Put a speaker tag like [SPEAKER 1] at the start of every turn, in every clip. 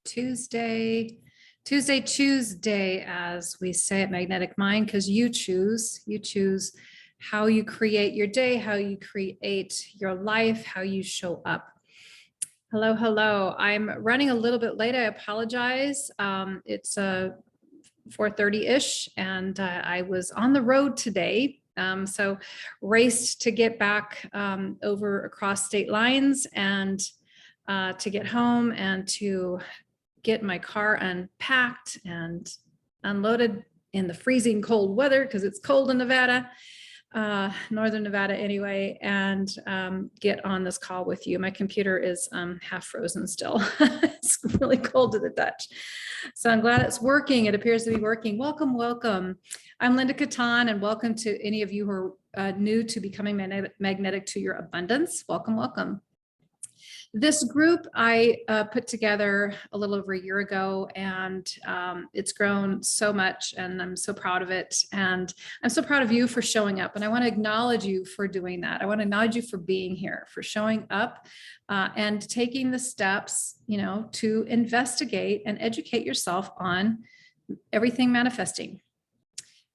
[SPEAKER 1] Tuesday, as we say at Magnetic Mind, because you choose how you create your day, how you create your life, how you show up. Hello. I'm running a little bit late. I apologize. It's 4:30-ish, and I was on the road today. So raced to get back over across state lines and to get home and to get my car unpacked and unloaded in the freezing cold weather, because it's cold in Nevada, northern Nevada anyway, and get on this call with you. My computer is half frozen still. It's really cold to the touch. So I'm glad it's working. It appears to be working. Welcome. I'm Linda Kattan, and welcome to any of you who are new to becoming magnetic to your abundance. Welcome. This group I put together a little over a year ago, and it's grown so much, and I'm so proud of it. And I'm so proud of you for showing up. And I want to acknowledge you for doing that. I want to acknowledge you for being here, for showing up and taking the steps, to investigate and educate yourself on everything manifesting.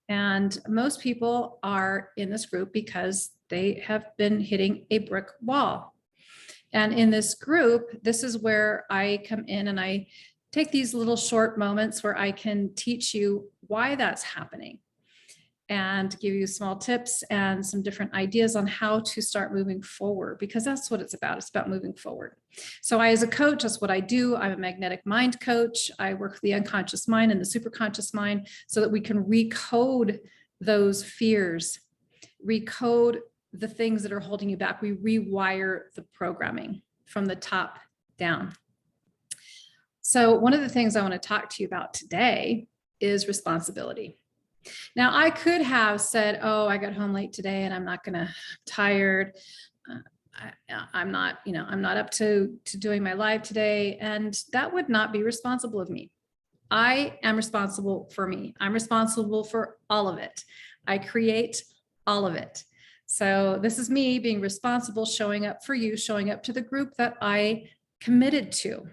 [SPEAKER 1] And most people are in this group because they have been hitting a brick wall. And in this group, this is where I come in and I take these little short moments where I can teach you why that's happening and give you small tips and some different ideas on how to start moving forward, because that's what it's about. It's about moving forward. So as a coach, that's what I do. I'm a magnetic mind coach. I work with the unconscious mind and the superconscious mind so that we can recode those fears, recode the things that are holding you back. We rewire the programming from the top down. So one of the things I want to talk to you about today is responsibility. Now, I could have said, I got home late today and I'm tired. I'm not up to doing my live today. And that would not be responsible of me. I am responsible for me. I'm responsible for all of it. I create all of it. So this is me being responsible, showing up for you, showing up to the group that I committed to.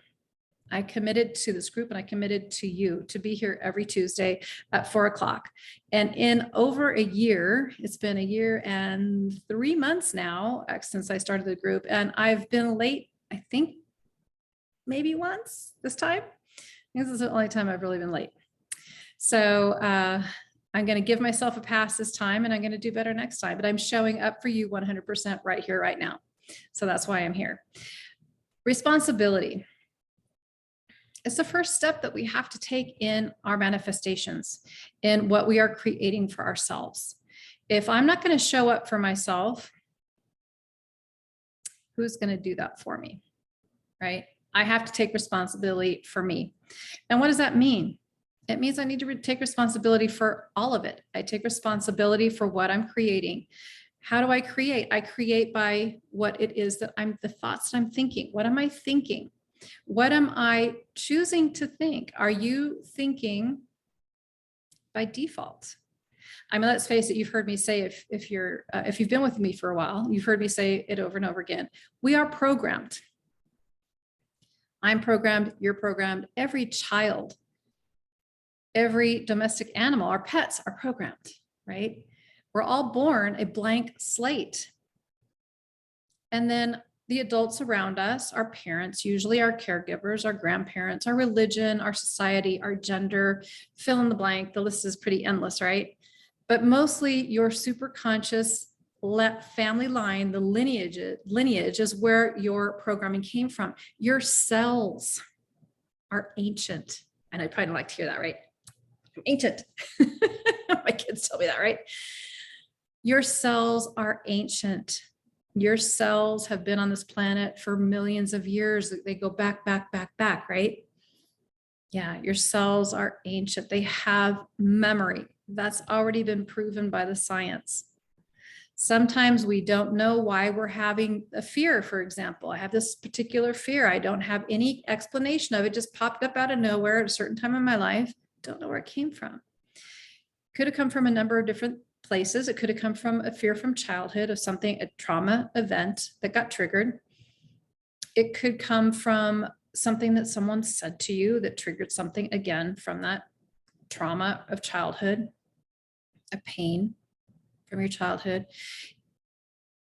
[SPEAKER 1] I committed to this group and I committed to you to be here every Tuesday at 4:00. And in over a year, it's been a year and 3 months now since I started the group, and I've been late, I think maybe once this time. This is the only time I've really been late. So I'm going to give myself a pass this time, and I'm going to do better next time, but I'm showing up for you 100% right here, right now. So that's why I'm here. Responsibility. It's the first step that we have to take in our manifestations, in what we are creating for ourselves. If I'm not going to show up for myself, who's going to do that for me, right? I have to take responsibility for me. And what does that mean? It means I need to take responsibility for all of it. I take responsibility for what I'm creating. How do I create? I create by what it is that the thoughts that I'm thinking. What am I thinking? What am I choosing to think? Are you thinking by default? I mean, let's face it. You've heard me say, if you've been with me for a while, you've heard me say it over and over again. We are programmed. I'm programmed. You're programmed. Every child, every domestic animal, our pets are programmed, right? We're all born a blank slate. And then the adults around us, our parents, usually our caregivers, our grandparents, our religion, our society, our gender, fill in the blank. The list is pretty endless, right? But mostly your superconscious family line, the lineage is where your programming came from. Your cells are ancient. And I'd probably like to hear that, right? Ancient. My kids tell me that, right? Your cells are ancient. Your cells have been on this planet for millions of years. They go back, right? Yeah, your cells are ancient. They have memory. That's already been proven by the science. Sometimes we don't know why we're having a fear, for example. I have this particular fear. I don't have any explanation of it. It just popped up out of nowhere at a certain time in my life. Don't know where it came from. Could have come from a number of different places. It could have come from a fear from childhood of something, a trauma event that got triggered. It could come from something that someone said to you that triggered something again from that trauma of childhood, a pain from your childhood.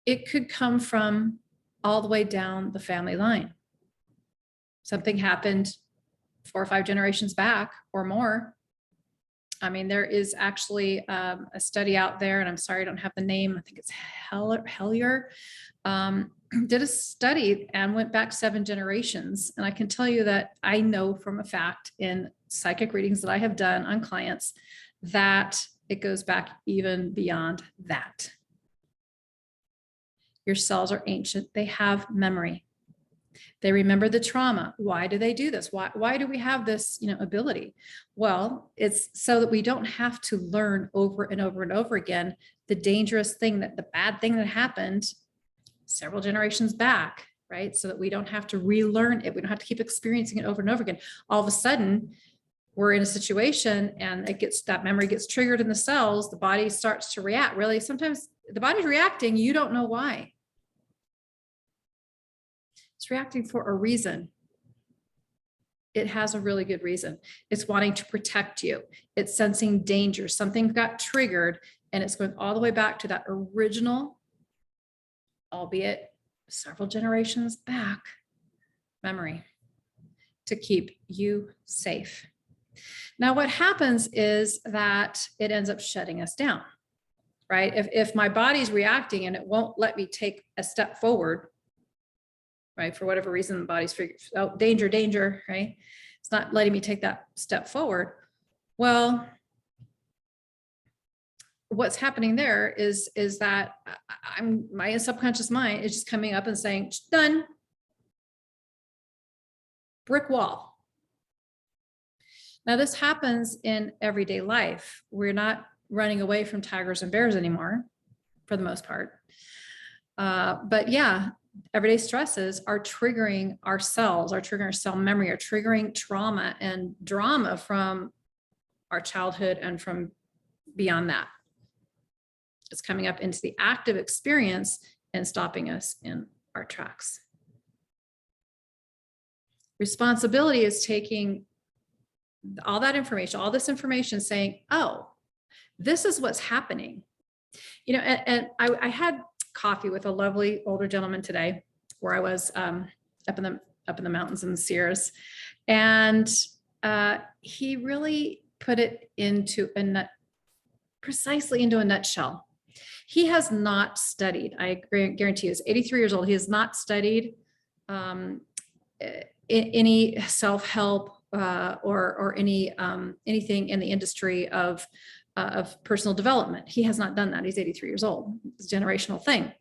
[SPEAKER 1] It could come from all the way down the family line. Something happened 4 or 5 generations back or more. I mean, there is actually a study out there, and I'm sorry, I don't have the name. I think it's Hellier, did a study and went back 7 generations. And I can tell you that I know from a fact in psychic readings that I have done on clients that it goes back even beyond that. Your cells are ancient. They have memory. They remember the trauma. Why do they do this? Why do we have this, ability? Well, it's so that we don't have to learn over and over and over again the dangerous thing, the bad thing that happened several generations back, right? So that we don't have to relearn it. We don't have to keep experiencing it over and over again. All of a sudden, we're in a situation and that memory gets triggered in the cells. The body starts to react. Really, sometimes the body's reacting. You don't know why. It's reacting for a reason. It has a really good reason. It's wanting to protect you. It's sensing danger. Something got triggered, and it's going all the way back to that original, albeit several generations back, memory to keep you safe. Now, what happens is that it ends up shutting us down, right? If my body's reacting and it won't let me take a step forward, right? For whatever reason, the body's figured, oh, danger, danger, right? It's not letting me take that step forward. Well, what's happening there is that my subconscious mind is just coming up and saying, done. Brick wall. Now, this happens in everyday life. We're not running away from tigers and bears anymore, for the most part. But yeah, everyday stresses are triggering our cells, are triggering our cell memory, are triggering trauma and drama from our childhood and from beyond that. It's coming up into the active experience and stopping us in our tracks. Responsibility is taking all that information, all this information, saying, oh, this is what's happening. And I had coffee with a lovely older gentleman today where I was up in the mountains in the Sierras. And he really put it precisely into a nutshell. He has not studied, I guarantee you, he's 83 years old. He has not studied any self-help or anything in the industry of personal development. He has not done that. He's 83 years old. It's a generational thing.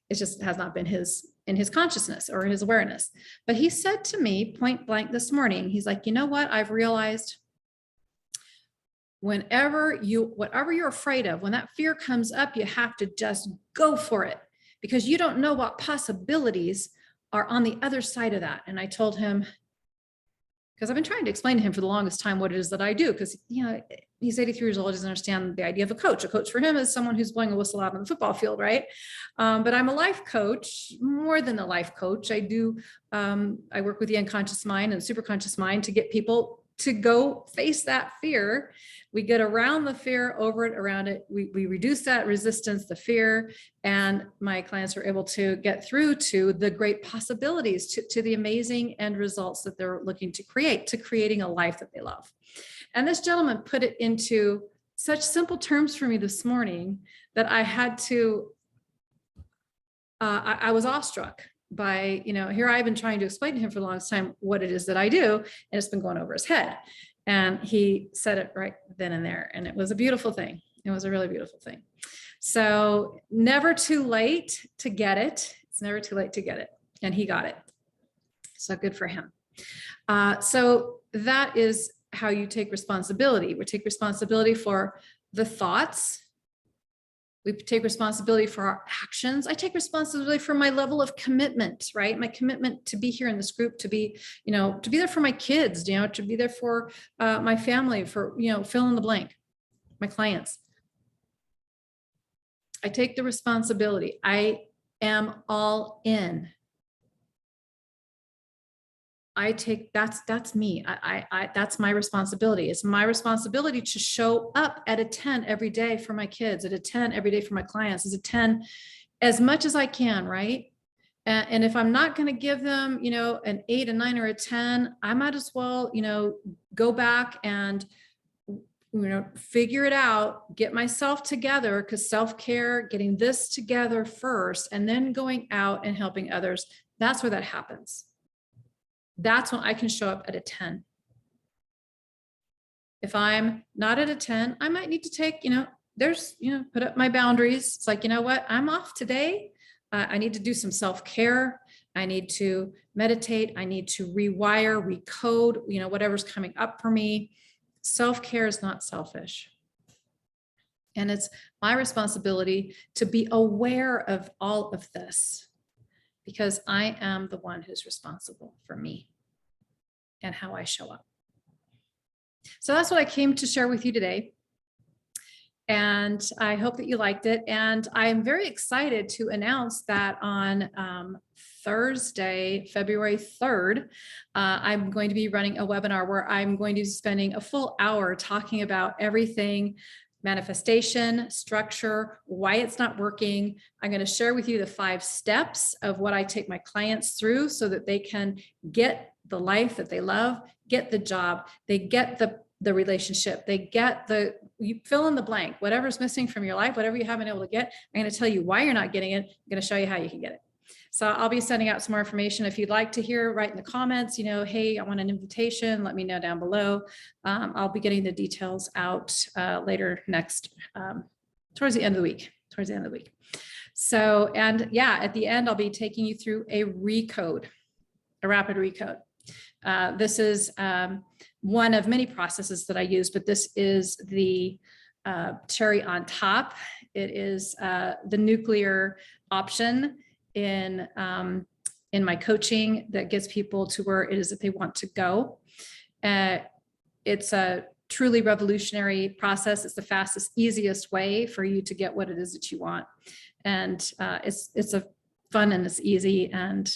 [SPEAKER 1] It just has not been in his consciousness or his awareness. But he said to me point blank this morning, he's like, you know what? I've realized whatever you're afraid of, when that fear comes up, you have to just go for it because you don't know what possibilities are on the other side of that. And I told him, because I've been trying to explain to him for the longest time what it is that I do, because he's 83 years old, he doesn't understand the idea of a coach. A coach for him is someone who's blowing a whistle out on the football field, right? But I'm a life coach, more than a life coach. I work with the unconscious mind and superconscious mind to get people to go face that fear. We get around the fear, over it, around it. We reduce that resistance, the fear, and my clients are able to get through to the great possibilities, to the amazing end results that they're looking to creating a life that they love. And this gentleman put it into such simple terms for me this morning that I had to, I was awestruck by, here I've been trying to explain to him for the longest time what it is that I do, and it's been going over his head. And he said it right then and there. And it was a beautiful thing. It was a really beautiful thing. So never too late to get it. It's never too late to get it. And he got it. So good for him. So that is how you take responsibility. We take responsibility for the thoughts. We take responsibility for our actions. I take responsibility for my level of commitment, right? My commitment to be here in this group, to be there for my kids, to be there for my family, for, fill in the blank, my clients. I take the responsibility. I am all in. that's me. That's my responsibility. It's my responsibility to show up at a 10 every day for my kids, at a 10 every day for my clients, as a 10 as much as I can, right? And if I'm not going to give them, an 8, a 9, or a 10, I might as well, go back and, figure it out, get myself together, because self-care, getting this together first, and then going out and helping others, that's where that happens. That's when I can show up at a 10. If I'm not at a 10, I might need to take, put up my boundaries. It's like, you know what, I'm off today. I need to do some self-care. I need to meditate. I need to rewire, recode, whatever's coming up for me. Self-care is not selfish. And it's my responsibility to be aware of all of this, because I am the one who's responsible for me and how I show up. So that's what I came to share with you today. And I hope that you liked it. And I'm very excited to announce that on Thursday, February 3rd, I'm going to be running a webinar where I'm going to be spending a full hour talking about everything manifestation, structure, why it's not working. I'm going to share with you the 5 steps of what I take my clients through so that they can get the life that they love, get the job, they get the relationship, they get you fill in the blank, whatever's missing from your life, whatever you haven't been able to get. I'm going to tell you why you're not getting it. I'm going to show you how you can get it. So I'll be sending out some more information. If you'd like to hear, write in the comments, hey, I want an invitation, let me know down below. I'll be getting the details out later towards the end of the week. So, and yeah, at the end, I'll be taking you through a rapid recode. This is one of many processes that I use, but this is the cherry on top. It is the nuclear option in my coaching that gets people to where it is that they want to go. It's a truly revolutionary process. It's the fastest, easiest way for you to get what it is that you want. And it's a fun, and it's easy, and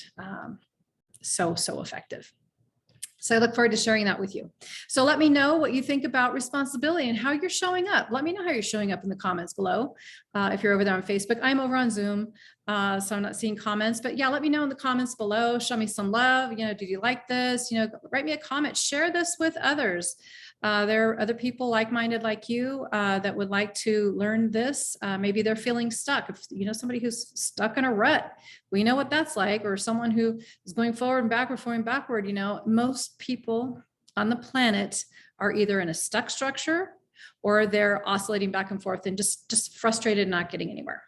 [SPEAKER 1] so effective. So I look forward to sharing that with you. So let me know what you think about responsibility and how you're showing up. Let me know how you're showing up in the comments below. If you're over there on Facebook, I'm over on Zoom, so I'm not seeing comments, but yeah, let me know in the comments below. Show me some love. Did you like this? Write me a comment, share this with others. There are other people like-minded like you that would like to learn this. Maybe they're feeling stuck. If somebody who's stuck in a rut, we know what that's like, or someone who is going forward and backward. Most people on the planet are either in a stuck structure or they're oscillating back and forth and just frustrated and not getting anywhere.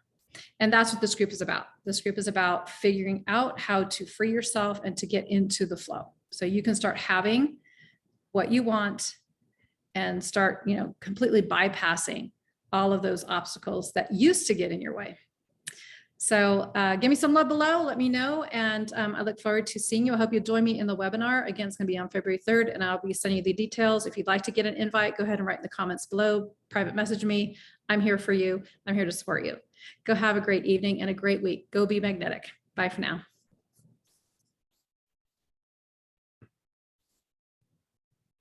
[SPEAKER 1] And that's what this group is about. This group is about figuring out how to free yourself and to get into the flow, so you can start having what you want and start, completely bypassing all of those obstacles that used to get in your way. So give me some love below, let me know. And I look forward to seeing you. I hope you'll join me in the webinar. Again, it's gonna be on February 3rd, and I'll be sending you the details. If you'd like to get an invite, go ahead and write in the comments below, private message me. I'm here for you. I'm here to support you. Go have a great evening and a great week. Go be magnetic. Bye for now.